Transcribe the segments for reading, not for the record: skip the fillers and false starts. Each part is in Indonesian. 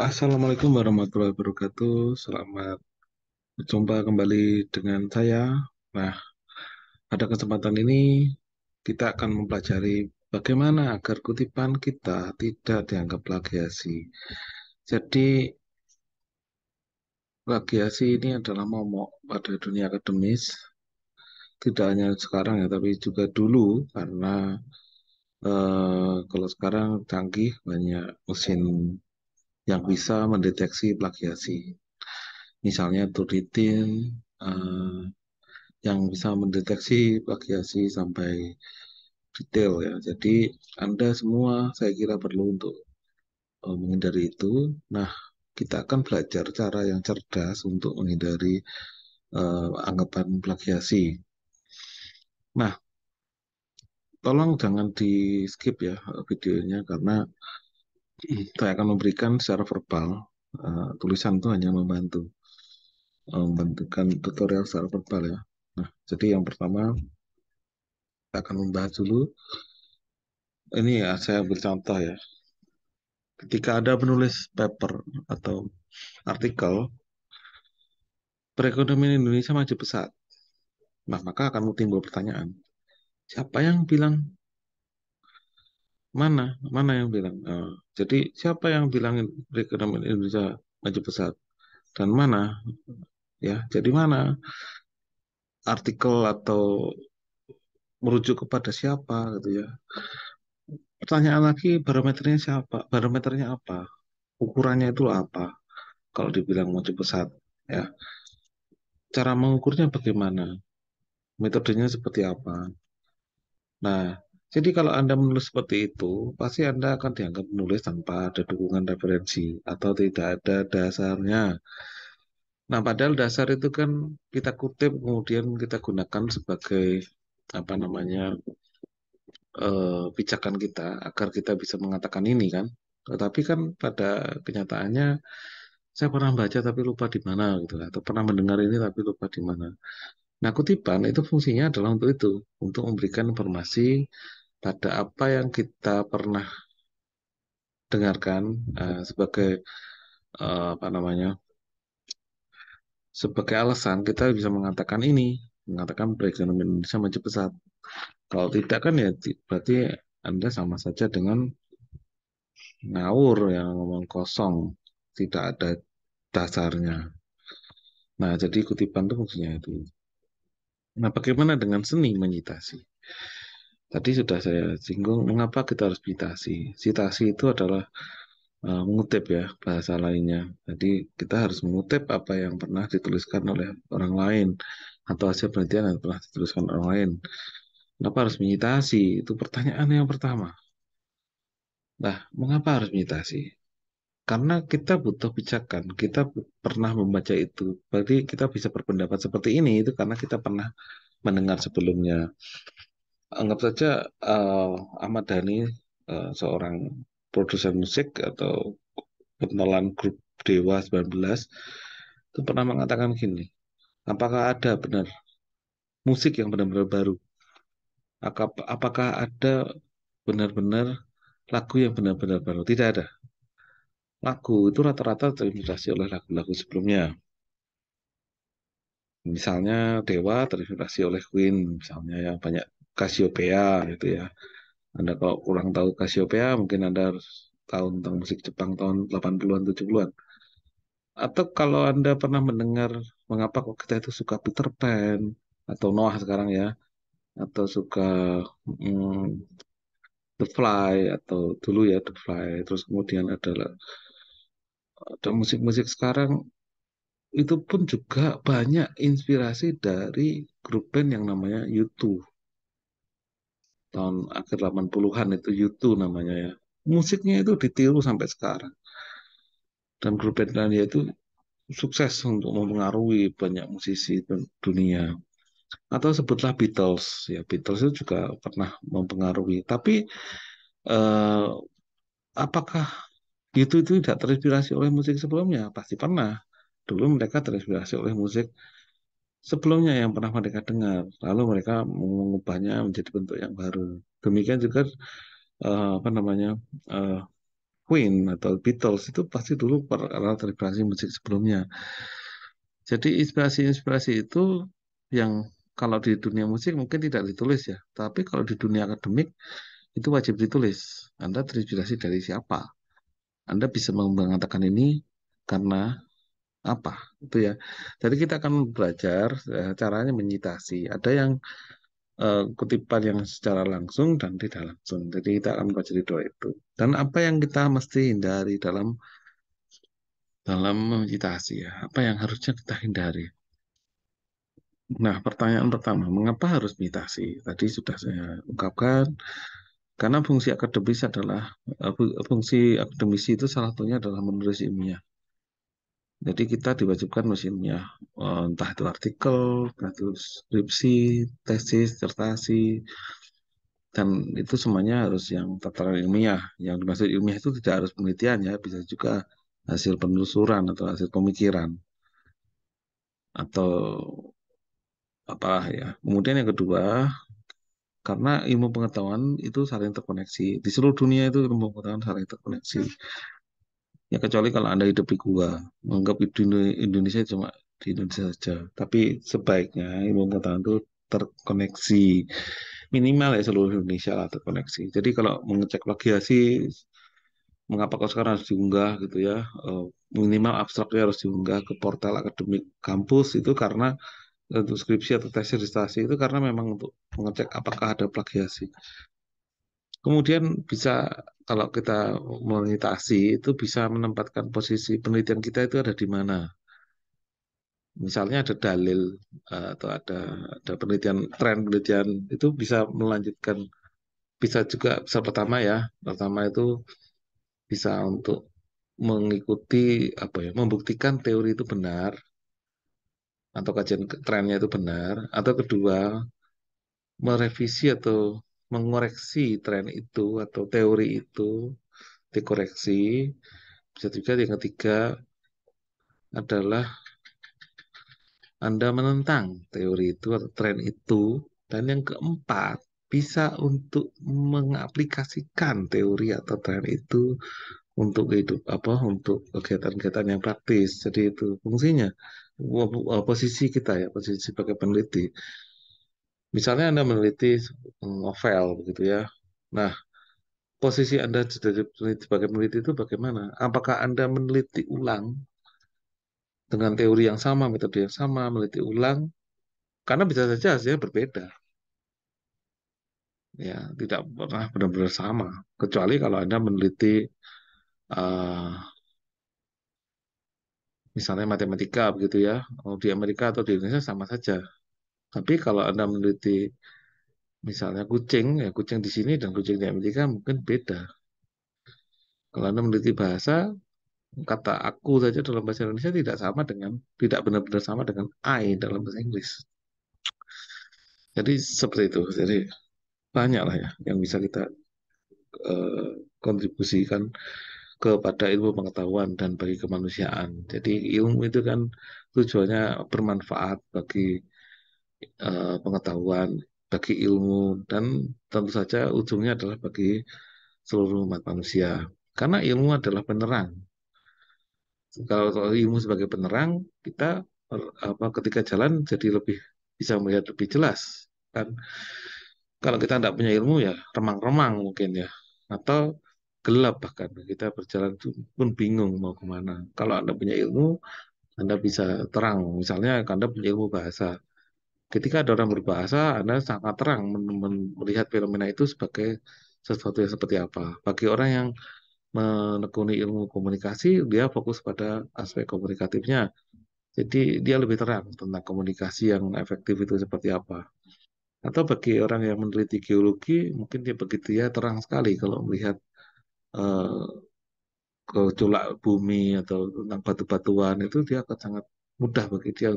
Assalamualaikum warahmatullahi wabarakatuh. Selamat berjumpa kembali dengan saya. Nah, pada kesempatan ini kita akan mempelajari bagaimana agar kutipan kita tidak dianggap plagiasi. Jadi, plagiasi ini adalah momok pada dunia akademis, tidak hanya sekarang ya, tapi juga dulu karena kalau sekarang canggih banyak mesin yang bisa mendeteksi plagiasi. Misalnya Turnitin, eh, yang bisa mendeteksi plagiasi sampai detail ya. Jadi Anda semua saya kira perlu untuk menghindari itu. Nah, kita akan belajar cara yang cerdas untuk menghindari anggapan plagiasi. Nah, tolong jangan di skip ya videonya karena saya akan memberikan secara verbal. Tulisan itu hanya membantukan tutorial secara verbal ya. Nah, jadi yang pertama kita akan membahas dulu. Ini ya, saya ambil contoh ya. Ketika Anda menulis paper atau artikel, perekonomian Indonesia maju pesat. Nah, maka akan timbul pertanyaan, siapa yang bilang mana? Mana yang bilang? Jadi, siapa yang bilang perekonomian Indonesia maju pesat? Dan mana? Ya, jadi mana artikel atau merujuk kepada siapa gitu ya. Pertanyaan lagi, barometernya siapa? Barometernya apa? Ukurannya itu apa? Kalau dibilang maju pesat, ya. Cara mengukurnya bagaimana? Metodenya seperti apa? Nah, jadi kalau Anda menulis seperti itu, pasti Anda akan dianggap menulis tanpa ada dukungan referensi atau tidak ada dasarnya. Nah, padahal dasar itu kan kita kutip kemudian kita gunakan sebagai apa namanya pijakan kita agar kita bisa mengatakan ini kan. Tetapi kan pada kenyataannya saya pernah baca tapi lupa di mana gitu atau pernah mendengar ini tapi lupa di mana. Nah, kutipan itu fungsinya adalah untuk itu, untuk memberikan informasi pada apa yang kita pernah dengarkan sebagai apa namanya sebagai alasan kita bisa mengatakan ini, mengatakan perekonomian Indonesia maju pesat. Kalau tidak kan ya berarti Anda sama saja dengan ngawur yang ngomong kosong, tidak ada dasarnya. Nah, jadi kutipan itu fungsinya itu. Nah, bagaimana dengan seni menyitasi? Tadi sudah saya singgung, mengapa kita harus citasi? Citasi itu adalah mengutip ya bahasa lainnya. Jadi kita harus mengutip apa yang pernah dituliskan oleh orang lain atau hasil penelitian yang pernah dituliskan orang lain. Kenapa harus menyitasi? Itu pertanyaan yang pertama. Nah, mengapa harus menyitasi? Karena kita butuh pijakan. Kita pernah membaca itu. Berarti kita bisa berpendapat seperti ini itu karena kita pernah mendengar sebelumnya. Anggap saja eh, Ahmad Dhani, seorang produsen musik atau pentolan grup Dewa 19 itu pernah mengatakan gini, apakah ada benar musik yang benar-benar baru? Apakah ada benar-benar lagu yang benar-benar baru? Tidak ada. Lagu itu rata-rata terinspirasi oleh lagu-lagu sebelumnya. Misalnya Dewa terinspirasi oleh Queen, misalnya ya banyak Cassiopeia gitu ya. Anda kalau kurang tahu Cassiopeia, mungkin Anda harus tahu tentang musik Jepang tahun 80-an, 70-an. Atau kalau Anda pernah mendengar mengapa kok kita itu suka Peter Pan atau Noah sekarang ya, atau suka mm, The Fly atau dulu ya The Fly, terus kemudian ada musik-musik sekarang itu pun juga banyak inspirasi dari grup band yang namanya U2 tahun akhir 80-an itu U2 namanya ya. Musiknya itu ditiru sampai sekarang dan grup band lainnya itu sukses untuk mempengaruhi banyak musisi dunia. Atau sebutlah Beatles ya, Beatles itu juga pernah mempengaruhi, tapi eh, apakah itu tidak terinspirasi oleh musik sebelumnya? Pasti pernah. Dulu mereka terinspirasi oleh musik sebelumnya yang pernah mereka dengar, lalu mereka mengubahnya menjadi bentuk yang baru. Demikian juga apa namanya, eh, Queen atau Beatles itu pasti dulu pernah terinspirasi musik sebelumnya. Jadi inspirasi-inspirasi itu yang kalau di dunia musik mungkin tidak ditulis ya, tapi kalau di dunia akademik itu wajib ditulis. Anda terinspirasi dari siapa? Anda bisa mengatakan ini karena apa? Itu ya. Jadi kita akan belajar caranya menyitasi. Ada yang kutipan yang secara langsung dan tidak langsung. Jadi kita akan pelajari dua itu. Dan apa yang kita mesti hindari dalam dalam meditasi ya? Apa yang harusnya kita hindari? Nah, pertanyaan pertama, mengapa harus meditasi? Tadi sudah saya ungkapkan, karena fungsi akademis adalah fungsi akademisi itu salah satunya adalah menulis ilmiah. Jadi kita diwajibkan menulis ilmiah, entah itu artikel, entah itu skripsi, tesis, disertasi, dan itu semuanya harus yang tataran ilmiah. Yang dimaksud ilmiah itu tidak harus penelitian ya, bisa juga hasil penelusuran atau hasil pemikiran atau apa ya. Kemudian yang kedua, karena ilmu pengetahuan itu saling terkoneksi. Di seluruh dunia itu ilmu pengetahuan saling terkoneksi. Ya kecuali kalau Anda hidup di gua, menganggap Indonesia cuma di Indonesia saja. Tapi sebaiknya ilmu pengetahuan itu terkoneksi. Minimal ya seluruh Indonesia lah terkoneksi. Jadi kalau mengecek plagiasi, mengapa kok sekarang harus diunggah gitu ya. Eh, Minimal abstraknya harus diunggah ke portal akademik kampus itu karena untuk skripsi atau tesis disertasi itu karena memang untuk mengecek apakah ada plagiasi. Kemudian bisa kalau kita monetasi itu bisa menempatkan posisi penelitian kita itu ada di mana. Misalnya ada dalil atau ada penelitian tren penelitian itu bisa melanjutkan bisa juga bisa pertama ya pertama itu bisa untuk mengikuti apa ya membuktikan teori itu benar atau kajian trennya itu benar atau kedua merevisi atau mengoreksi tren itu atau teori itu dikoreksi. Bisa juga yang ketiga adalah Anda menentang teori itu atau tren itu. Dan yang keempat, bisa untuk mengaplikasikan teori atau tren itu untuk hidup apa untuk kegiatan-kegiatan yang praktis. Jadi itu fungsinya. Posisi kita ya, posisi sebagai peneliti. Misalnya Anda meneliti novel begitu ya. Nah, posisi Anda sebagai peneliti itu bagaimana? Apakah Anda meneliti ulang dengan teori yang sama, metode yang sama, meneliti ulang, karena bisa saja hasilnya berbeda, ya tidak pernah benar-benar sama, kecuali kalau Anda meneliti uh, misalnya matematika begitu ya, di Amerika atau di Indonesia sama saja. Tapi kalau Anda meneliti misalnya kucing, ya kucing di sini dan kucing di Amerika mungkin beda. Kalau Anda meneliti bahasa, kata aku saja dalam bahasa Indonesia tidak sama dengan, tidak benar-benar sama dengan I dalam bahasa Inggris. Jadi seperti itu. Jadi banyak lah ya yang bisa kita eh, kontribusikan kepada ilmu pengetahuan dan bagi kemanusiaan. Jadi ilmu itu kan tujuannya bermanfaat bagi pengetahuan, bagi ilmu, dan tentu saja ujungnya adalah bagi seluruh umat manusia. Karena ilmu adalah penerang. Kalau ilmu sebagai penerang, kita ketika jalan jadi lebih bisa melihat lebih jelas. Kan kalau kita tidak punya ilmu ya remang-remang mungkin ya, atau gelap bahkan kita berjalan itu pun bingung mau kemana. Kalau Anda punya ilmu, Anda bisa terang. Misalnya Anda punya ilmu bahasa. Ketika ada orang berbahasa, Anda sangat terang melihat fenomena itu sebagai sesuatu yang seperti apa. Bagi orang yang menekuni ilmu komunikasi, dia fokus pada aspek komunikatifnya. Jadi dia lebih terang tentang komunikasi yang efektif itu seperti apa. Atau bagi orang yang meneliti geologi, mungkin dia begitu ya terang sekali kalau melihat eh, gejolak bumi atau tentang batu-batuan itu dia akan sangat mudah bagi dia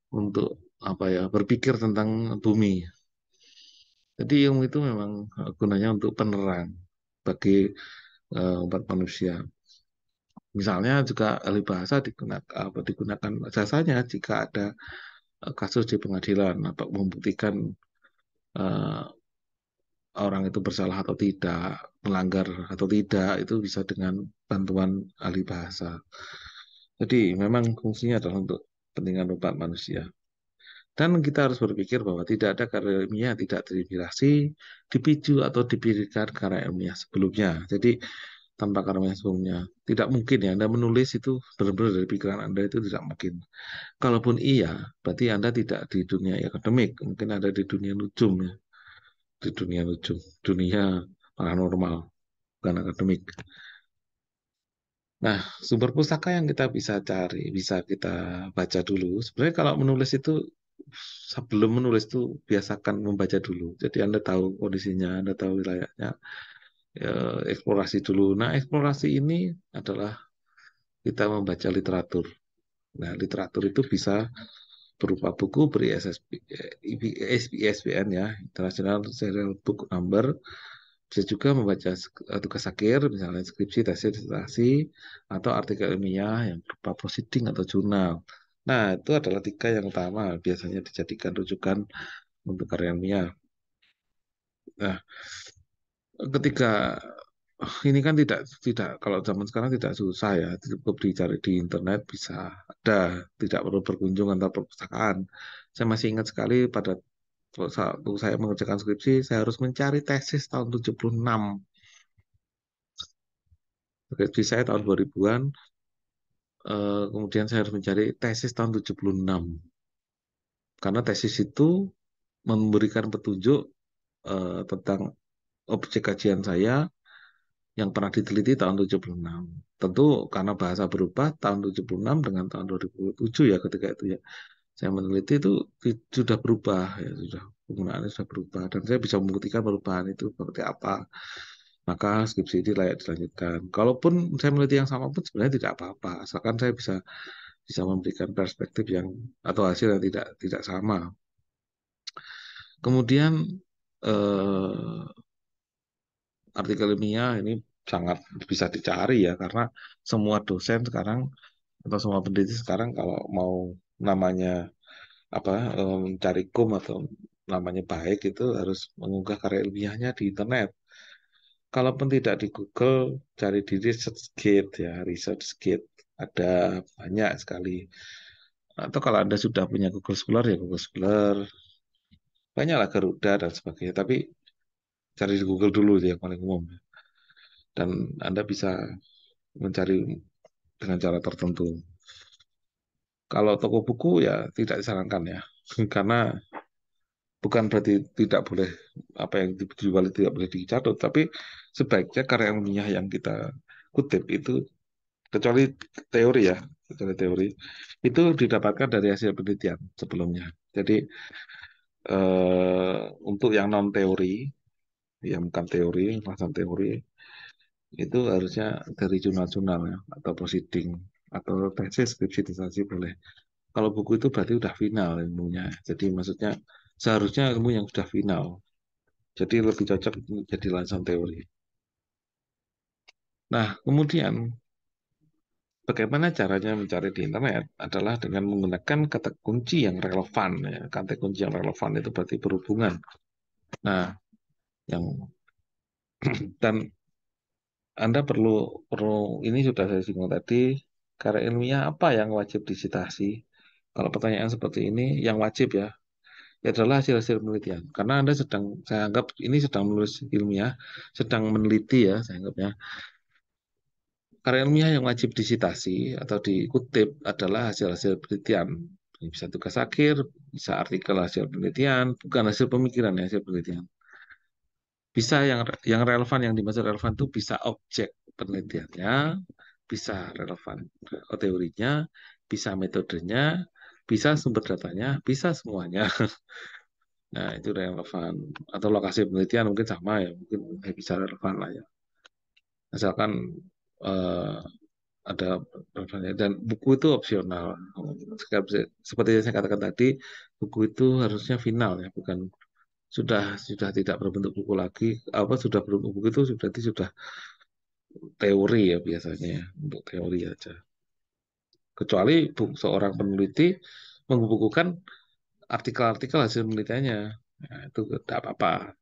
untuk apa ya berpikir tentang bumi. Jadi ilmu itu memang gunanya untuk penerang bagi umat manusia. Misalnya juga ahli bahasa digunakan jasanya jika ada kasus di pengadilan atau membuktikan eh, orang itu bersalah atau tidak, melanggar atau tidak, itu bisa dengan bantuan ahli bahasa. Jadi memang fungsinya adalah untuk kepentingan umat manusia. Dan kita harus berpikir bahwa tidak ada karya ilmiah yang tidak terinspirasi, dipicu atau dipikirkan karya ilmiah sebelumnya. Jadi tanpa karya ilmiah sebelumnya tidak mungkin ya Anda menulis itu benar-benar dari pikiran Anda, itu tidak mungkin. Kalaupun iya, berarti Anda tidak di dunia akademik, mungkin ada di dunia nujum ya, di dunia nujum, dunia paranormal, bukan akademik. Nah, sumber pustaka yang kita bisa cari, bisa kita baca dulu. Sebenarnya kalau menulis itu, sebelum menulis itu biasakan membaca dulu. Jadi Anda tahu kondisinya, Anda tahu wilayahnya, ya, eksplorasi dulu. Nah, eksplorasi ini adalah kita membaca literatur. Nah, literatur itu bisa berupa buku beri-SSB, ISBN ya, International Serial Book Number. Bisa juga membaca tugas akhir, misalnya skripsi, tesis, disertasi, atau artikel ilmiah yang berupa proceeding atau jurnal. Nah, itu adalah tiga yang utama biasanya dijadikan rujukan untuk karya ilmiah. Nah, ketika ini kan tidak kalau zaman sekarang tidak susah ya, cukup dicari di internet bisa ada, tidak perlu berkunjung antar perpustakaan. Saya masih ingat sekali pada waktu saya mengerjakan skripsi, saya harus mencari tesis tahun 76. Skripsi saya tahun 2000-an, kemudian saya harus mencari tesis tahun 76. Karena tesis itu memberikan petunjuk tentang objek kajian saya yang pernah diteliti tahun 76. Tentu karena bahasa berubah tahun 76 dengan tahun 2007 ya ketika itu ya. Saya meneliti itu sudah berubah ya, sudah penggunaannya sudah berubah dan saya bisa membuktikan perubahan itu seperti apa. Maka skripsi ini layak dilanjutkan. Kalaupun saya meneliti yang sama pun sebenarnya tidak apa-apa, asalkan saya bisa bisa memberikan perspektif yang atau hasil yang tidak sama. Kemudian eh, artikel ilmiah ini sangat bisa dicari ya karena semua dosen sekarang atau semua peneliti sekarang kalau mau namanya apa mencari atau namanya baik itu harus mengunggah karya ilmiahnya di internet. Kalaupun tidak di Google, cari di ResearchGate ya, ResearchGate ada banyak sekali. Atau kalau Anda sudah punya Google Scholar ya Google Scholar, banyaklah Garuda dan sebagainya. Tapi cari di Google dulu yang paling umum. Dan Anda bisa mencari dengan cara tertentu. Kalau toko buku ya tidak disarankan ya, karena bukan berarti tidak boleh apa yang dijual tidak boleh dicatat, tapi sebaiknya karya ilmiah yang kita kutip itu kecuali teori ya, kecuali teori itu didapatkan dari hasil penelitian sebelumnya. Jadi untuk yang non teori, yang bukan teori, bahasan teori itu harusnya dari jurnal-jurnal ya, atau proceeding atau tesis skripsi disertasi boleh. Kalau buku itu berarti udah final ilmunya. Jadi maksudnya seharusnya ilmu yang sudah final. Jadi lebih cocok jadi landasan teori. Nah, kemudian bagaimana caranya mencari di internet adalah dengan menggunakan kata kunci yang relevan. Ya. Kata kunci yang relevan itu berarti berhubungan. Nah, yang dan Anda perlu ini sudah saya singgung tadi, karya ilmiah apa yang wajib disitasi? Kalau pertanyaan seperti ini, yang wajib ya adalah hasil-hasil penelitian. Karena Anda sedang, saya anggap ini sedang menulis ilmiah, sedang meneliti ya, saya anggapnya. Karya ilmiah yang wajib disitasi atau dikutip adalah hasil-hasil penelitian. Ini bisa tugas akhir, bisa artikel hasil penelitian, bukan hasil pemikiran ya, hasil penelitian. Bisa yang relevan, yang dimaksud relevan itu bisa objek penelitiannya, bisa relevan teorinya, bisa metodenya, bisa sumber datanya, bisa semuanya. Nah, itu relevan. Atau lokasi penelitian mungkin sama ya, mungkin bisa relevan lah ya. Asalkan eh, ada relevannya. Dan buku itu opsional. Seperti yang saya katakan tadi, buku itu harusnya final ya, bukan sudah tidak berbentuk buku lagi. Apa sudah berbentuk buku itu berarti sudah teori ya biasanya ya, untuk teori aja. Kecuali seorang peneliti membukukan artikel-artikel hasil penelitiannya. Nah, itu tidak apa-apa.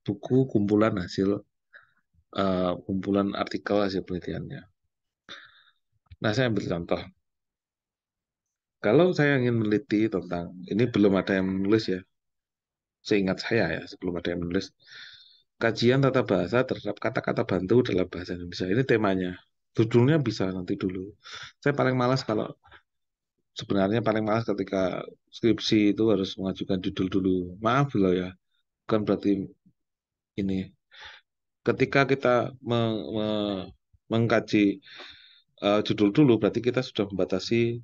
buku kumpulan hasil kumpulan artikel hasil penelitiannya. Nah, saya ambil contoh. Kalau saya ingin meneliti tentang ini belum ada yang menulis ya, seingat saya ya sebelum ada yang menulis kajian tata bahasa terhadap kata-kata bantu dalam bahasa Indonesia. Ini temanya. Judulnya bisa nanti dulu. Saya paling malas kalau sebenarnya paling malas ketika skripsi itu harus mengajukan judul dulu. Maaf loh ya, bukan berarti ini. Ketika kita mengkaji judul dulu, berarti kita sudah membatasi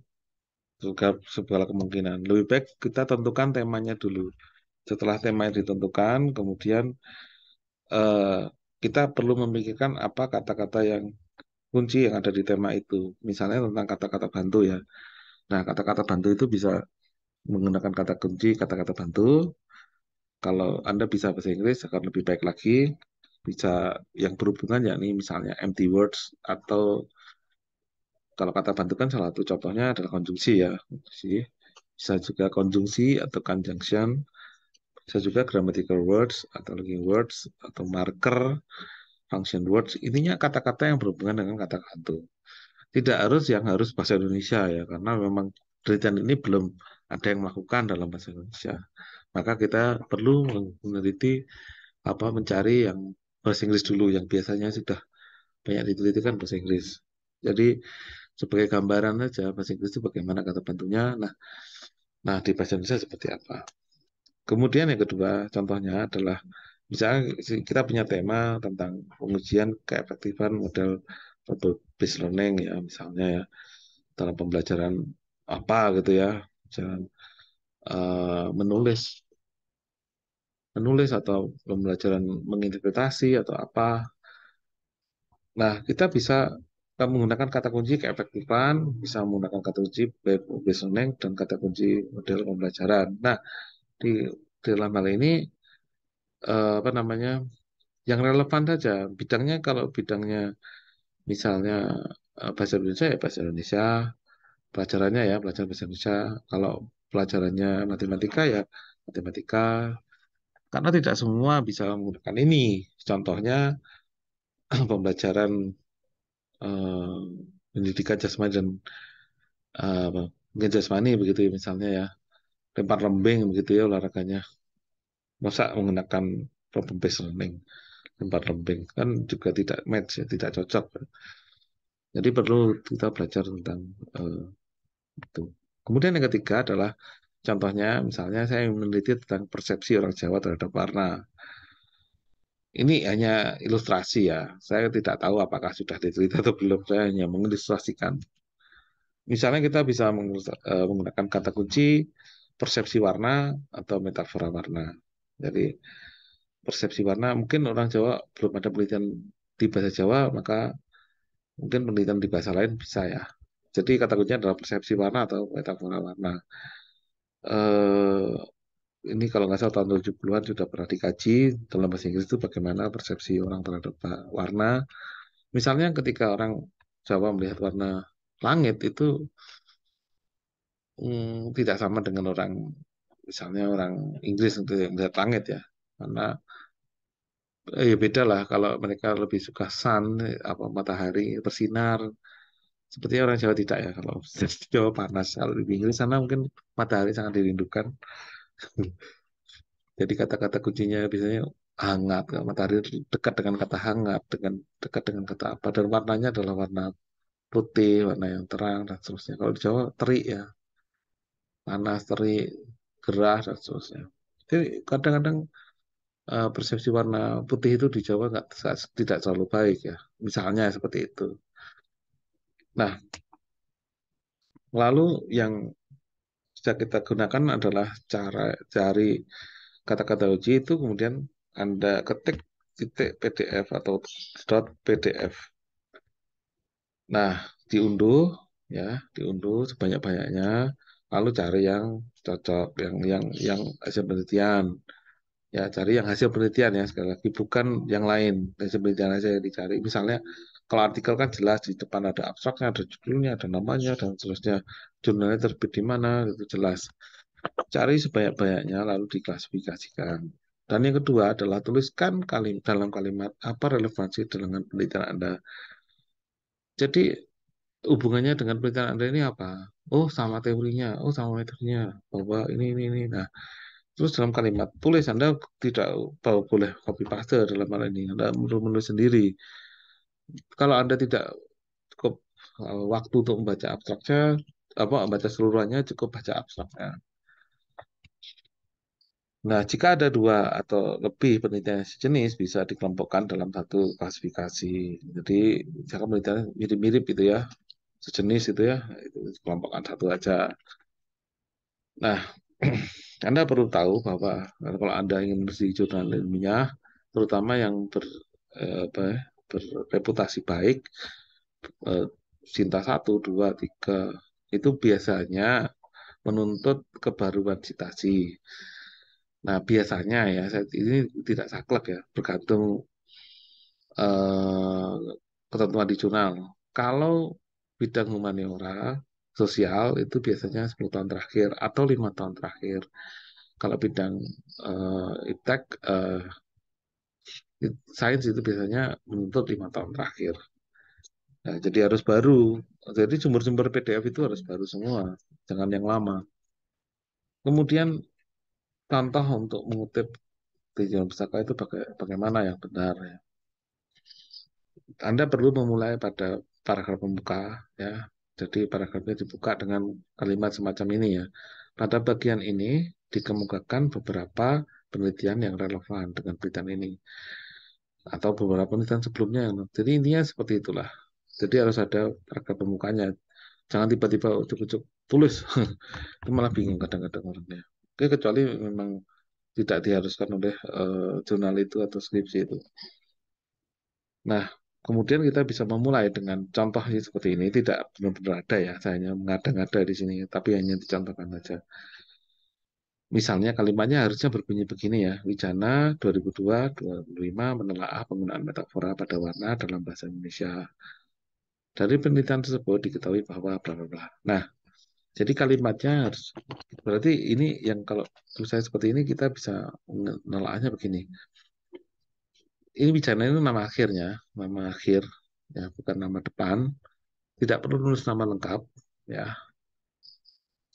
segala kemungkinan. Lebih baik kita tentukan temanya dulu. Setelah tema yang ditentukan, kemudian eh, kita perlu memikirkan apa kata-kata yang kunci yang ada di tema itu. Misalnya tentang kata-kata bantu ya. Nah, kata-kata bantu itu bisa menggunakan kata kunci, kata-kata bantu. Kalau Anda bisa bahasa Inggris akan lebih baik lagi. Bisa yang berhubungan yakni misalnya empty words atau kalau kata bantu kan salah satu contohnya adalah konjungsi ya. Konjungsi. Bisa juga konjungsi atau conjunction. Bisa juga grammatical words atau linking words atau marker, function words. Intinya kata-kata yang berhubungan dengan kata bantu. Tidak harus yang harus bahasa Indonesia ya, karena memang penelitian ini belum ada yang melakukan dalam bahasa Indonesia. Maka kita perlu meneliti apa mencari yang bahasa Inggris dulu, yang biasanya sudah banyak diteliti kan bahasa Inggris. Jadi sebagai gambaran saja bahasa Inggris itu bagaimana kata bantunya. Nah, di bahasa Indonesia seperti apa. Kemudian yang kedua contohnya adalah misalnya kita punya tema tentang pengujian keefektifan model based learning ya misalnya ya dalam pembelajaran apa gitu ya, jangan menulis menulis atau pembelajaran menginterpretasi atau apa. Nah, kita bisa menggunakan kata kunci keefektifan, bisa menggunakan kata kunci based learning dan kata kunci model pembelajaran. Nah, di dalam hal ini apa namanya yang relevan saja bidangnya. Kalau bidangnya misalnya bahasa Indonesia ya bahasa Indonesia, pelajarannya ya pelajaran bahasa Indonesia. Kalau pelajarannya matematika ya matematika. Karena tidak semua bisa menggunakan ini. Contohnya pembelajaran eh, pendidikan jasmani dan mungkin jasmani begitu ya misalnya ya. Lempar lembing begitu ya olahraganya. Masa menggunakan problem based learning lempar lembing kan juga tidak match ya, tidak cocok. Jadi perlu kita belajar tentang eh, itu. Kemudian yang ketiga adalah contohnya misalnya saya meneliti tentang persepsi orang Jawa terhadap warna. Ini hanya ilustrasi ya. Saya tidak tahu apakah sudah diteliti atau belum. Saya hanya mengilustrasikan. Misalnya kita bisa menggunakan kata kunci persepsi warna atau metafora warna. Jadi persepsi warna mungkin orang Jawa belum ada penelitian di bahasa Jawa, maka mungkin penelitian di bahasa lain bisa ya. Jadi kata kuncinya adalah persepsi warna atau metafora warna. Eh, ini kalau nggak salah tahun 70-an sudah pernah dikaji dalam bahasa Inggris itu bagaimana persepsi orang terhadap warna. Misalnya ketika orang Jawa melihat warna langit itu tidak sama dengan orang misalnya orang Inggris untuk melihat langit ya. Karena ya beda lah kalau mereka lebih suka sun apa matahari bersinar. Sepertinya orang Jawa tidak ya kalau Jawa panas. Kalau di Inggris sana mungkin matahari sangat dirindukan. Jadi kata-kata kuncinya biasanya hangat. Kalau matahari dekat dengan kata hangat, dengan dekat dengan kata apa. Dan warnanya adalah warna putih, warna yang terang dan seterusnya. Kalau di Jawa terik ya, panas, terik, gerah dan seterusnya. Jadi kadang-kadang persepsi warna putih itu di Jawa tidak terlalu baik ya. Misalnya seperti itu. Nah, lalu yang bisa kita gunakan adalah cara cari kata-kata uji itu kemudian Anda ketik titik PDF atau dot PDF. Nah, diunduh ya, diunduh sebanyak-banyaknya, lalu cari yang cocok, yang hasil penelitian. Ya, cari yang hasil penelitian ya sekali lagi bukan yang lain. Hasil penelitian aja yang dicari. Misalnya kalau artikel kan jelas di depan ada abstraknya, ada judulnya, ada namanya dan seterusnya. Jurnalnya terbit di mana itu jelas. Cari sebanyak-banyaknya lalu diklasifikasikan. Dan yang kedua adalah tuliskan dalam kalimat apa relevansi dengan penelitian Anda. Jadi hubungannya dengan penelitian Anda ini apa? Oh, sama teorinya. Oh, sama metodenya. Bahwa ini. Nah, terus dalam kalimat tulis Anda tidak boleh copy paste dalam hal ini. Anda menulis sendiri. Kalau Anda tidak cukup waktu untuk membaca abstraknya, apa membaca seluruhnya, cukup baca abstraknya. Nah, jika ada dua atau lebih penelitian sejenis, bisa dikelompokkan dalam satu klasifikasi. Jadi, jika penelitian mirip-mirip gitu ya, sejenis itu ya, itu dikelompokkan satu aja. Nah, Anda perlu tahu bahwa kalau Anda ingin menulis di jurnal ilmiah, terutama yang apa ya, berreputasi baik, eh, Sinta 1, 2, 3, itu biasanya menuntut kebaruan citasi. Nah, biasanya ya, ini tidak saklek ya, bergantung eh, ketentuan di jurnal. Kalau bidang humaniora, sosial, itu biasanya 10 tahun terakhir atau 5 tahun terakhir. Kalau bidang iptek, sains itu biasanya menuntut 5 tahun terakhir. Nah, jadi harus baru. Jadi sumber-sumber PDF itu harus baru semua, jangan yang lama. Kemudian contoh untuk mengutip tujuan pustaka itu bagaimana yang benar ya. Anda perlu memulai pada paragraf pembuka ya. Jadi paragrafnya dibuka dengan kalimat semacam ini ya. Pada bagian ini dikemukakan beberapa penelitian yang relevan dengan penelitian ini atau beberapa penelitian sebelumnya. Jadi intinya seperti itulah. Jadi harus ada paragraf pembukanya. Jangan tiba-tiba ujuk-ujuk tulis. Itu malah bingung kadang-kadang orangnya. Oke, kecuali memang tidak diharuskan oleh jurnal itu atau skripsi itu. Nah, kemudian kita bisa memulai dengan contoh seperti ini. Tidak benar-benar ada ya, saya hanya mengada-ngada di sini, tapi hanya dicontohkan saja. Misalnya kalimatnya harusnya berbunyi begini ya. Wijana 2002-2005 menelaah penggunaan metafora pada warna dalam bahasa Indonesia. Dari penelitian tersebut diketahui bahwa bla bla bla. Nah, jadi kalimatnya harus berarti ini yang kalau tulisan seperti ini kita bisa menelaahnya begini. Ini Wijana itu nama akhirnya, nama akhir ya, bukan nama depan. Tidak perlu nulis nama lengkap ya.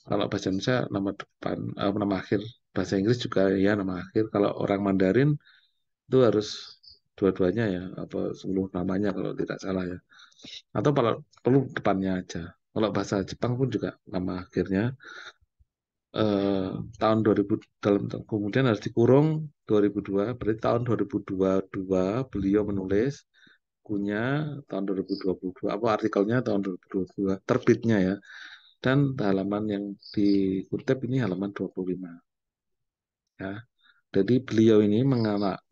Kalau bahasa Indonesia nama depan, nama akhir. Bahasa Inggris juga ya nama akhir. Kalau orang Mandarin itu harus dua-duanya ya, apa seluruh namanya kalau tidak salah ya. Atau kalau perlu depannya aja. Kalau bahasa Jepang pun juga nama akhirnya eh, tahun 2000 kemudian harus dikurung 2002, berarti tahun 2022 beliau menulis bukunya tahun 2022, apa artikelnya tahun 2022, terbitnya ya. Dan halaman yang dikutip ini halaman 25 ya. Jadi beliau ini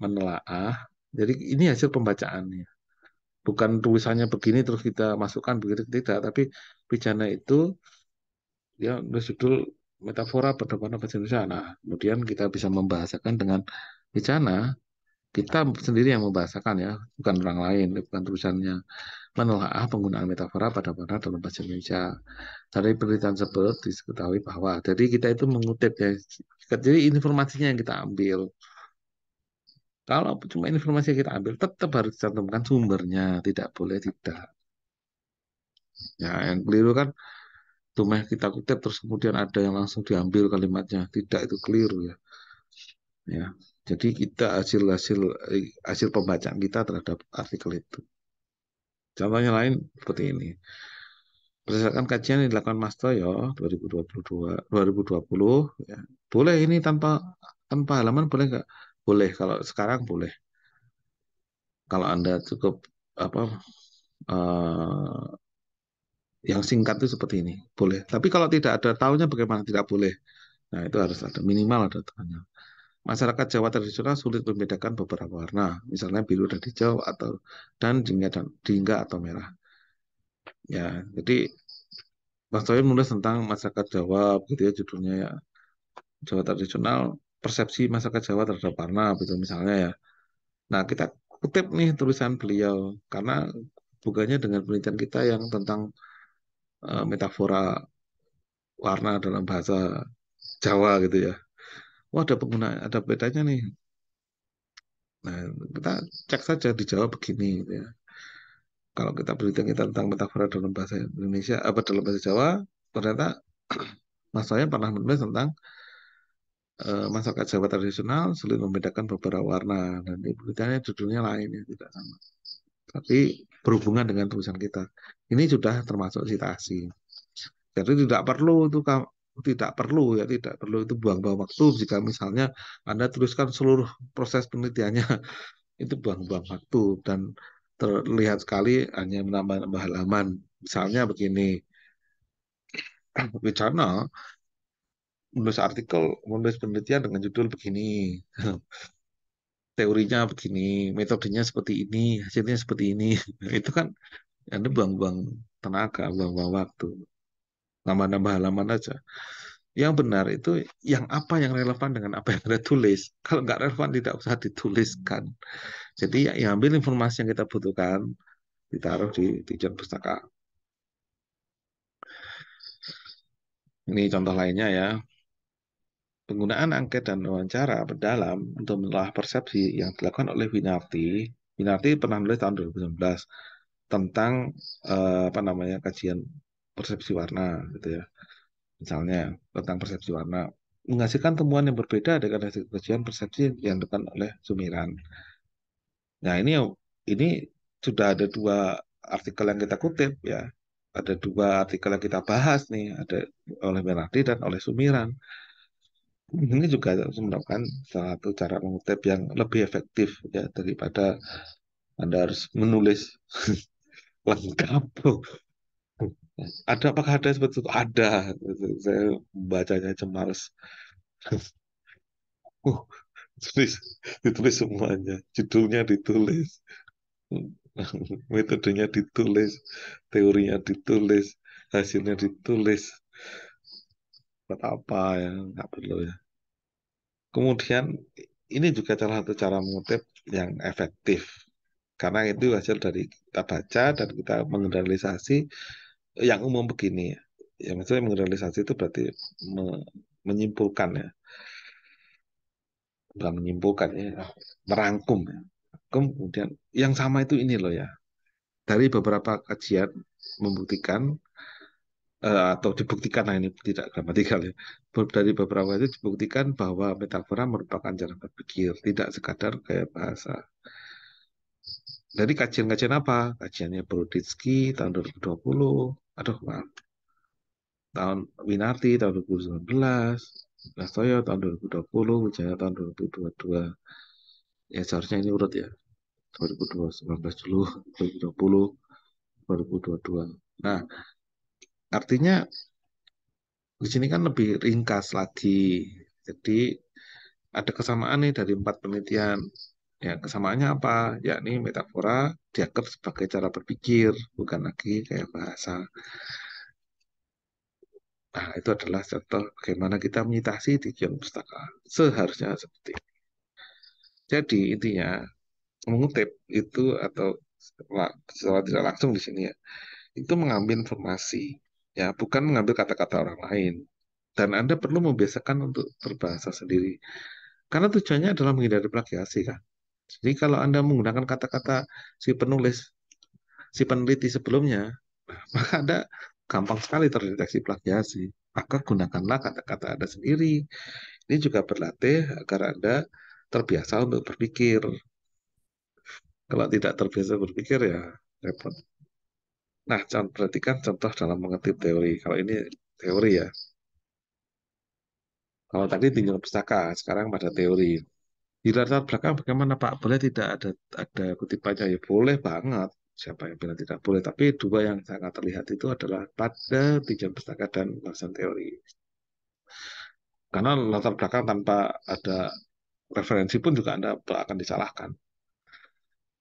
menelaah, jadi ini hasil pembacaannya. Bukan tulisannya begini terus kita masukkan begitu tidak, tapi Pidjana itu dia nulis judul metafora perdebanan bahasa Indonesia. Nah, kemudian kita bisa membahasakan dengan Pidjana, kita sendiri yang membahasakan ya, bukan orang lain, bukan tulisannya. Menelaah penggunaan metafora pada warna dalam bahasa Indonesia. Dari penelitian tersebut diketahui bahwa jadi kita itu mengutip ya, jadi informasinya yang kita ambil. Kalau cuma informasi yang kita ambil, tetap harus dicantumkan sumbernya, tidak boleh tidak. Ya, yang keliru kan cuma kita kutip terus kemudian ada yang langsung diambil kalimatnya, tidak, itu keliru ya. Ya, jadi kita hasil hasil hasil pembacaan kita terhadap artikel itu. Contohnya lain seperti ini. Berdasarkan kajian yang dilakukan Mas Toyo 2022, 2020, ya, boleh ini tanpa tanpa halaman boleh nggak? Boleh, kalau sekarang boleh. Kalau Anda cukup apa eh, yang singkat itu seperti ini, boleh. Tapi kalau tidak ada tahunya bagaimana? Tidak boleh. Nah, itu harus ada minimal ada tanya. Masyarakat Jawa tradisional sulit membedakan beberapa warna, misalnya biru dan hijau atau jingga atau merah. Ya, jadi Mas Toyo menulis tentang masyarakat Jawa, begitu ya judulnya ya. Jawa tradisional, persepsi masyarakat Jawa terhadap warna, gitu misalnya ya. Nah, kita kutip nih tulisan beliau, karena bukannya dengan penelitian kita yang tentang metafora warna dalam bahasa Jawa gitu ya. Wah, ada penggunaan, ada bedanya nih. Nah, kita cek saja di Jawa begini, gitu ya. Kalau kita berbicara kita tentang metafora dalam bahasa Indonesia, apa dalam bahasa Jawa, ternyata Mas saya pernah menulis tentang masyarakat Jawa tradisional sulit membedakan beberapa warna, dan di beritanya judulnya lain ya, tidak sama. Tapi berhubungan dengan tulisan kita. Ini sudah termasuk citasi. Jadi tidak perlu ya, tidak perlu itu buang-buang waktu jika misalnya Anda tuliskan seluruh proses penelitiannya itu buang-buang waktu dan terlihat sekali hanya menambah-nambah halaman. Misalnya begini, Wicana menulis artikel, menulis penelitian dengan judul begini, teorinya begini, metodenya seperti ini, hasilnya seperti ini. Itu kan Anda buang-buang tenaga, buang-buang waktu, nambah-nambah halaman aja. Yang benar itu yang apa yang relevan dengan apa yang Anda tulis. Kalau nggak relevan tidak usah dituliskan. Jadi ya ambil informasi yang kita butuhkan, ditaruh di tujuan pustaka. Ini contoh lainnya ya. Penggunaan angket dan wawancara mendalam untuk menelaah persepsi yang dilakukan oleh Winarti. Winarti pernah menulis tahun 2019 tentang apa namanya kajian persepsi warna gitu ya. Misalnya tentang persepsi warna menghasilkan temuan yang berbeda dengan hasil kajian persepsi yang dilakukan oleh Sumiran. Nah, ini sudah ada dua artikel yang kita kutip ya. Ada dua artikel yang kita bahas nih, ada oleh Bernardi dan oleh Sumiran. Ini juga merupakan salah satu cara mengutip yang lebih efektif ya daripada Anda harus menulis lengkap. Ada apakah ada seperti itu? Ada. Saya bacanya cemas. Uh, tulis, ditulis semuanya. Judulnya ditulis, metodenya ditulis, teorinya ditulis, hasilnya ditulis. Buat apa ya? Nggak perlu ya. Kemudian ini juga salah satu cara mengutip yang efektif. Karena itu hasil dari kita baca dan kita menggeneralisasi yang umum begini ya. Yang maksudnya menggeneralisasi itu berarti menyimpulkan ya, bukan menyimpulkan ya, merangkum ya. Kemudian yang sama itu ini loh ya. Dari beberapa kajian membuktikan atau dibuktikan, nah ini tidak gramatikal ya. Dari beberapa itu dibuktikan bahwa metafora merupakan cara berpikir, tidak sekadar gaya bahasa. Dari kajian-kajian apa? Kajiannya Broditsky tahun 2020, aduh maaf, tahun Winarti tahun 2019, Prastoyo tahun 2020, Wijaya tahun 2022. Ya seharusnya ini urut ya, 2019 dulu, 2020, 2022. Nah, artinya di sini kan lebih ringkas lagi. Jadi ada kesamaan nih dari 4 penelitian. Ya, kesamaannya apa? Yakni metafora dianggap sebagai cara berpikir, bukan lagi kayak bahasa. Nah, itu adalah contoh bagaimana kita menyitasi di Kion Pustaka. Seharusnya seperti itu. Jadi intinya mengutip itu atau secara tidak langsung di sini ya, itu mengambil informasi, ya bukan mengambil kata-kata orang lain. Dan Anda perlu membiasakan untuk berbahasa sendiri. Karena tujuannya adalah menghindari plagiasi kan. Jadi kalau Anda menggunakan kata-kata si penulis, si peneliti sebelumnya, maka Anda gampang sekali terdeteksi plagiasi. Maka gunakanlah kata-kata Anda sendiri. Ini juga berlatih agar Anda terbiasa untuk berpikir. Kalau tidak terbiasa berpikir ya repot. Nah, perhatikan contoh dalam mengerti teori. Kalau ini teori ya. Kalau tadi tinggal pustaka, sekarang pada teori. Di latar belakang bagaimana Pak? Boleh tidak ada kutipannya? Ya boleh banget. Siapa yang bilang tidak boleh? Tapi dua yang sangat terlihat itu adalah pada tujuan pustaka dan bahasan teori. Karena latar belakang tanpa ada referensi pun juga Anda akan disalahkan.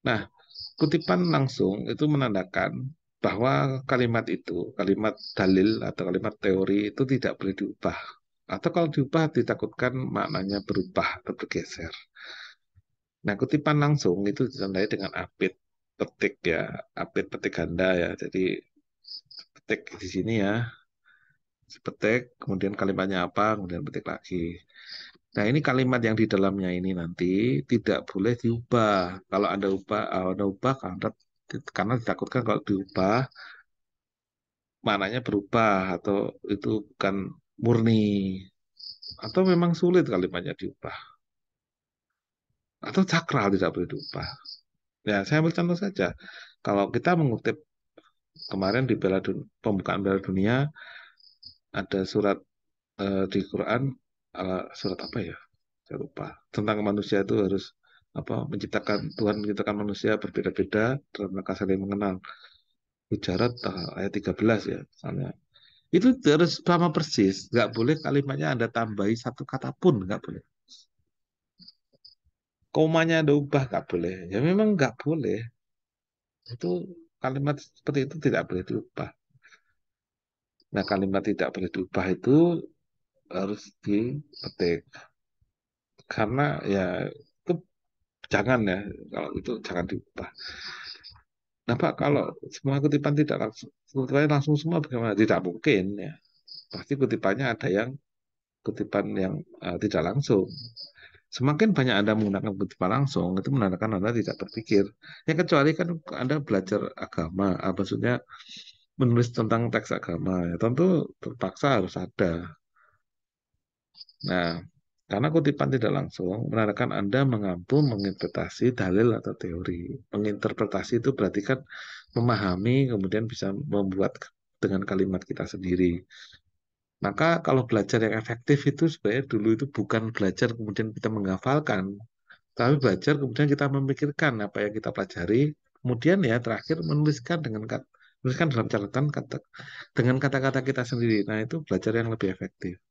Nah, kutipan langsung itu menandakan bahwa kalimat itu, kalimat dalil atau kalimat teori itu tidak boleh diubah. Atau kalau diubah ditakutkan maknanya berubah atau bergeser. Nah, kutipan langsung itu ditandai dengan apit petik ya, apit petik ganda ya. Jadi petik di sini ya, petik, kemudian kalimatnya apa, kemudian petik lagi. Nah, ini kalimat yang di dalamnya ini nanti tidak boleh diubah. Kalau Anda ubah karena ditakutkan kalau diubah maknanya berubah atau itu bukan murni atau memang sulit kalimatnya diubah atau sakral tidak boleh diubah. Ya, saya ambil contoh saja. Kalau kita mengutip kemarin di pembukaan Piala Dunia ada surat di Quran surat apa ya? Saya lupa. Tentang manusia itu harus Tuhan menciptakan manusia berbeda-beda dalam rangka saling mengenal. Hujarat ayat 13 ya, misalnya. Itu harus sama persis, nggak boleh kalimatnya Anda tambahi satu kata pun, nggak boleh. Komanya Anda ubah, nggak boleh. Ya memang nggak boleh. Itu kalimat seperti itu tidak boleh diubah. Nah, kalimat tidak boleh diubah itu harus dipetik. Karena ya itu jangan ya, kalau itu jangan diubah. Nah, Pak, kalau semua kutipan tidak langsung, kutipannya langsung semua bagaimana? Tidak mungkin ya. Pasti kutipannya ada yang kutipan yang tidak langsung. Semakin banyak Anda menggunakan kutipan langsung, itu menandakan Anda tidak berpikir. Ya kecuali kan Anda belajar agama, maksudnya menulis tentang teks agama, ya tentu terpaksa harus ada. Nah, karena kutipan tidak langsung, menandakan Anda mengampu menginterpretasi dalil atau teori. Menginterpretasi itu berarti kan memahami, kemudian bisa membuat dengan kalimat kita sendiri. Maka kalau belajar yang efektif itu sebenarnya dulu itu bukan belajar kemudian kita menghafalkan, tapi belajar kemudian kita memikirkan apa yang kita pelajari, kemudian ya terakhir menuliskan dalam catatan dengan kata-kata kita sendiri. Nah, itu belajar yang lebih efektif.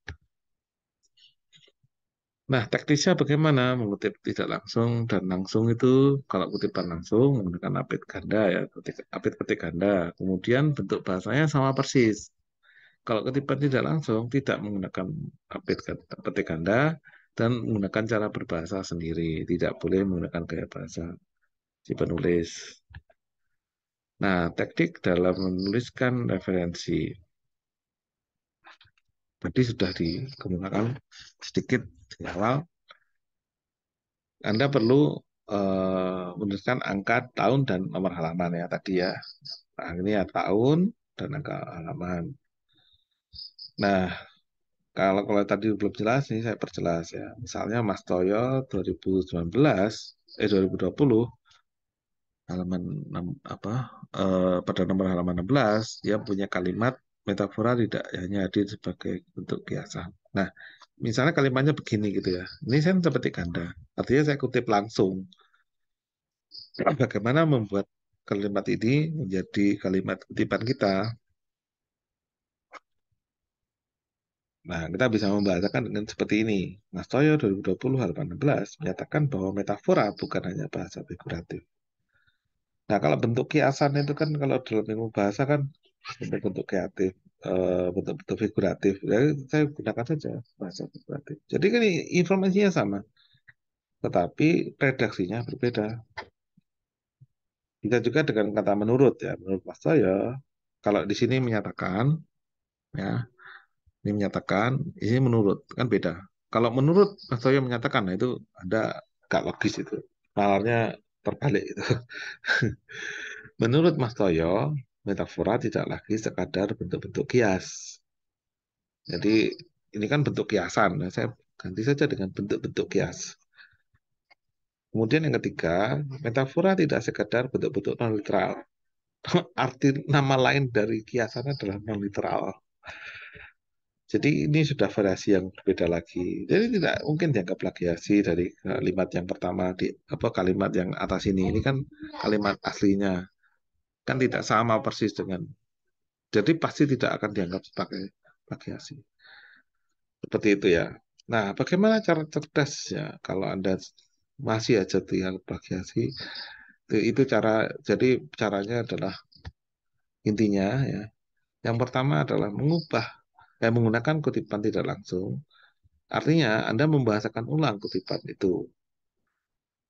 Nah, teknisnya bagaimana mengutip tidak langsung dan langsung itu kalau kutipan langsung menggunakan apit ganda ya, apit petik ganda. Kemudian bentuk bahasanya sama persis. Kalau kutipan tidak langsung tidak menggunakan petik ganda dan menggunakan cara berbahasa sendiri, tidak boleh menggunakan gaya bahasa si penulis. Nah, teknik dalam menuliskan referensi tadi sudah dikemukakan sedikit di awal. Anda perlu menuliskan angka tahun dan nomor halaman ya tadi ya. Nah, ini ya tahun dan angka halaman. Nah, kalau tadi belum jelas nih saya perjelas ya. Misalnya Mas Toyo 2019 2020 halaman pada nomor halaman 16 dia punya kalimat metafora tidak hanya hadir sebagai bentuk kiasan. Nah, misalnya kalimatnya begini gitu ya. Ini saya seperti ganda. Artinya saya kutip langsung. Bagaimana membuat kalimat ini menjadi kalimat kutipan kita? Nah, kita bisa membahasakan dengan seperti ini. Mas Toyo 2020 halaman 16 menyatakan bahwa metafora bukan hanya bahasa figuratif. Nah, kalau bentuk kiasan itu kan kalau dalam ilmu bahasa kan bentuk-bentuk kreatif, bentuk-bentuk figuratif. Jadi saya gunakan saja bahasa figuratif. Jadi kan informasinya sama, tetapi redaksinya berbeda. Bisa juga dengan kata menurut ya, menurut Mas Toyo. Kalau di sini menyatakan, ya, ini menyatakan, ini menurut kan beda. Kalau menurut Mas Toyo menyatakan, nah itu ada gak logis itu, nalarnya terbalik itu. Menurut Mas Toyo, metafora tidak lagi sekadar bentuk-bentuk kias. Jadi ini kan bentuk kiasan. Nah, saya ganti saja dengan bentuk-bentuk kias. Kemudian yang ketiga, metafora tidak sekadar bentuk-bentuk non literal. Arti nama lain dari kiasan adalah non literal. Jadi ini sudah variasi yang berbeda lagi. Jadi tidak mungkin dianggap plagiasi dari kalimat yang pertama di kalimat yang atas ini. Ini kan kalimat aslinya kan tidak sama persis dengan. Jadi pasti tidak akan dianggap sebagai plagiasi. Seperti itu ya. Nah, bagaimana cara cerdasnya kalau Anda masih aja tinggal plagiasi? Itu jadi caranya adalah intinya ya. Yang pertama adalah menggunakan kutipan tidak langsung. Artinya Anda membahasakan ulang kutipan itu.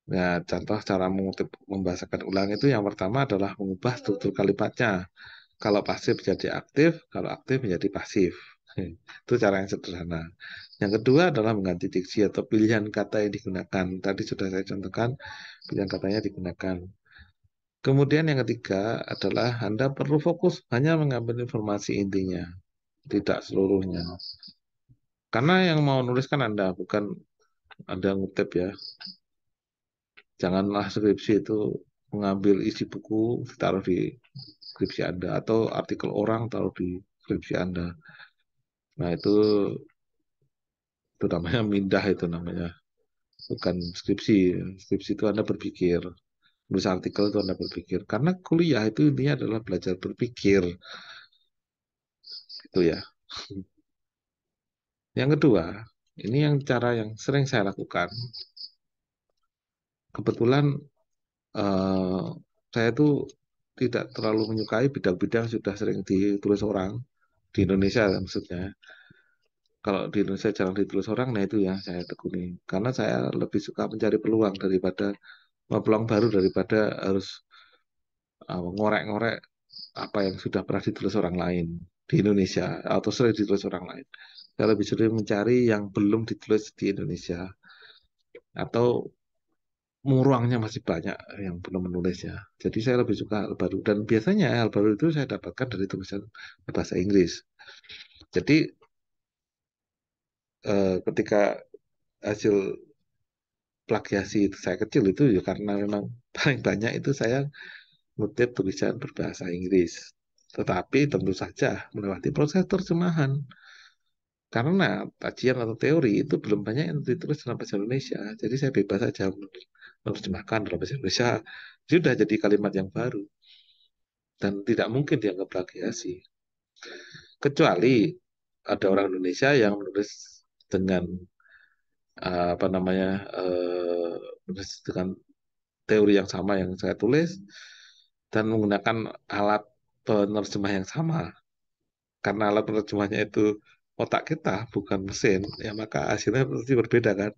Nah, contoh cara membahasakan ulang itu yang pertama adalah mengubah struktur kalimatnya. Kalau pasif jadi aktif, kalau aktif menjadi pasif. Itu cara yang sederhana. Yang kedua adalah mengganti diksi atau pilihan kata yang digunakan. Tadi sudah saya contohkan, pilihan katanya digunakan. Kemudian yang ketiga adalah Anda perlu fokus hanya mengambil informasi intinya, tidak seluruhnya. Karena yang mau nulis kan Anda, bukan Anda ngutip ya. Janganlah skripsi itu mengambil isi buku, taruh di skripsi Anda, atau artikel orang taruh di skripsi Anda. Nah, itu namanya mindah, itu namanya. Bukan skripsi. Skripsi itu Anda berpikir. Nulis artikel itu Anda berpikir. Karena kuliah itu intinya adalah belajar berpikir. Itu ya. Yang kedua, ini yang cara yang sering saya lakukan. Kebetulan eh, saya tuh tidak terlalu menyukai bidang-bidang yang sudah sering ditulis orang di Indonesia maksudnya. Kalau di Indonesia jarang ditulis orang, nah itu yang saya tekuni. Karena saya lebih suka mencari peluang daripada peluang baru daripada harus ngorek-ngorek apa yang sudah pernah ditulis orang lain di Indonesia atau sering ditulis orang lain. Saya lebih sering mencari yang belum ditulis di Indonesia atau ruangnya masih banyak yang belum menulisnya. Jadi saya lebih suka hal baru dan biasanya hal baru itu saya dapatkan dari tulisan bahasa Inggris. Jadi ketika hasil plagiasi itu saya kecil itu ya karena memang paling banyak itu saya ngutip tulisan berbahasa Inggris. Tetapi tentu saja melewati proses terjemahan. Karena kajian atau teori itu belum banyak yang ditulis dalam bahasa Indonesia. Jadi saya bebas saja menerjemahkan dalam bahasa Indonesia. Sudah jadi kalimat yang baru. Dan tidak mungkin dianggap plagiasi. Kecuali ada orang Indonesia yang menulis dengan apa namanya menulis dengan teori yang sama yang saya tulis dan menggunakan alat penerjemah yang sama. Karena alat penerjemahnya itu otak kita, bukan mesin, ya maka hasilnya pasti berbeda kan.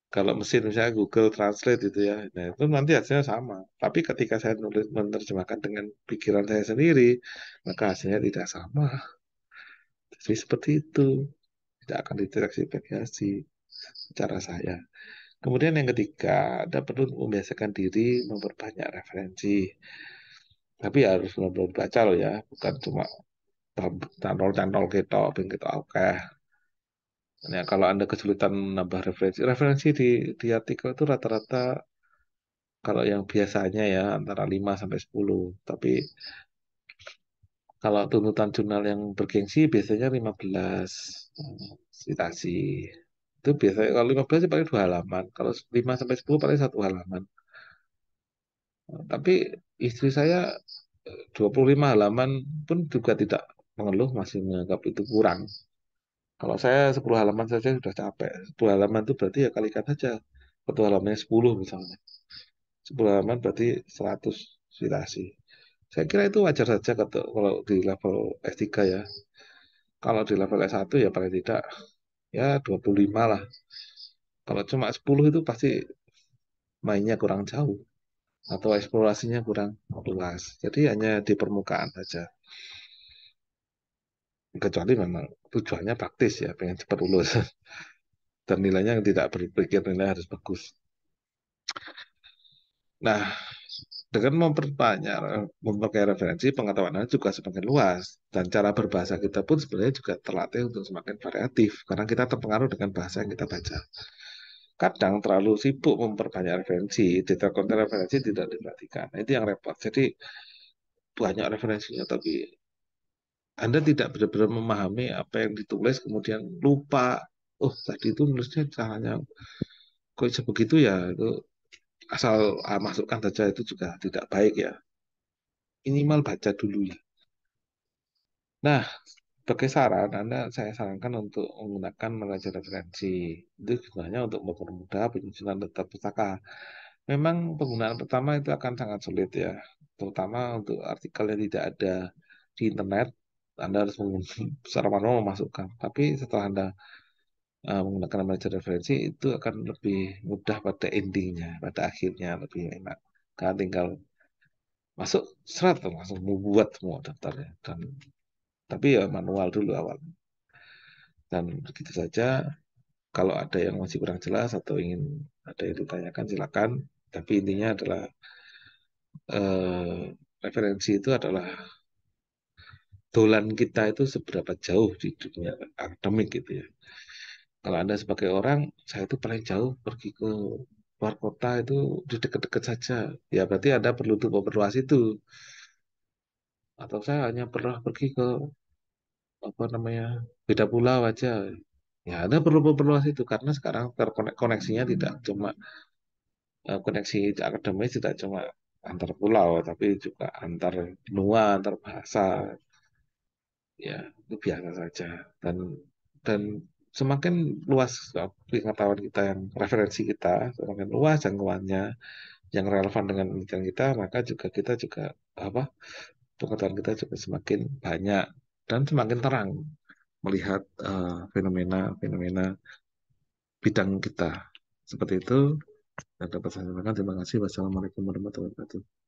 Kalau mesin misalnya Google Translate itu ya, nah itu nanti hasilnya sama. Tapi ketika saya nulis menerjemahkan dengan pikiran saya sendiri, maka hasilnya tidak sama. Jadi seperti itu, tidak akan dideteksi variasi cara saya. Kemudian yang ketiga, Anda perlu membiasakan diri memperbanyak referensi. Tapi harus benar-benar baca loh ya, bukan cuma cantol-cantol gitu, ping gitu, oke. Ya, kalau Anda kesulitan menambah referensi, referensi di artikel itu rata-rata kalau yang biasanya ya antara 5 sampai 10. Tapi kalau tuntutan jurnal yang bergengsi biasanya 15 citasi. Itu biasanya kalau 15 sih paling 2 halaman. Kalau 5 sampai 10 paling 1 halaman. Tapi istri saya 25 halaman pun juga tidak mengeluh, masih menganggap itu kurang. Kalau saya 10 halaman saja sudah capek. 10 halaman itu berarti ya kalikan saja. Satu halamannya 10 misalnya. 10 halaman berarti 100 citasi. Saya kira itu wajar saja kalau di level S3 ya. Kalau di level S1 ya paling tidak ya 25 lah. Kalau cuma 10 itu pasti mainnya kurang jauh atau eksplorasinya kurang luas. Jadi hanya di permukaan saja. Kecuali memang tujuannya praktis ya, pengen cepat lulus. Dan nilainya yang tidak berpikir nilai harus bagus. Nah, dengan memperbanyak memakai referensi, pengetahuan Anda juga semakin luas. Dan cara berbahasa kita pun sebenarnya juga terlatih untuk semakin variatif. Karena kita terpengaruh dengan bahasa yang kita baca. Kadang terlalu sibuk memperbanyak referensi, detail konten referensi tidak diperhatikan. Nah, itu yang repot. Jadi banyak referensinya, tapi Anda tidak benar-benar memahami apa yang ditulis, kemudian lupa. Oh, tadi itu nulisnya caranya kok bisa begitu ya. Itu asal masukkan saja itu juga tidak baik ya. Minimal baca dulu ya. Nah, sebagai saran, saya sarankan untuk menggunakan meraja referensi. Itu sebenarnya untuk mempermudah penyusunan data pustaka. Memang penggunaan pertama itu akan sangat sulit ya, terutama untuk artikel yang tidak ada di internet. Anda harus secara manual memasukkan. Tapi setelah Anda menggunakan meraja referensi, itu akan lebih mudah pada endingnya, pada akhirnya lebih enak. Karena tinggal masuk serat langsung membuat semua daftarnya dan tapi ya manual dulu awal. Dan begitu saja, kalau ada yang masih kurang jelas atau ingin ada yang ditanyakan silakan. Tapi intinya adalah referensi itu adalah dolan kita itu seberapa jauh di dunia akademik gitu ya. Kalau Anda sebagai orang, saya itu paling jauh pergi ke luar kota itu di dekat-dekat saja. Ya berarti Anda perlu tuh memperluas itu. Atau saya hanya pernah pergi ke apa namanya beda pulau aja. Ya Anda perlu memperluas itu karena sekarang terkoneksinya tidak cuma koneksi akademis tidak cuma antar pulau, tapi juga antar benua, antar bahasa. Ya itu biasa saja. Dan semakin luas pengetahuan kita yang referensi kita, semakin luas jangkauannya yang relevan dengan pemikiran kita, maka juga kita juga apa pengetahuan kita juga semakin banyak dan semakin terang melihat fenomena-fenomena bidang kita. Seperti itu. Dan dapat saya sampaikan terima kasih. Wassalamualaikum warahmatullahi wabarakatuh.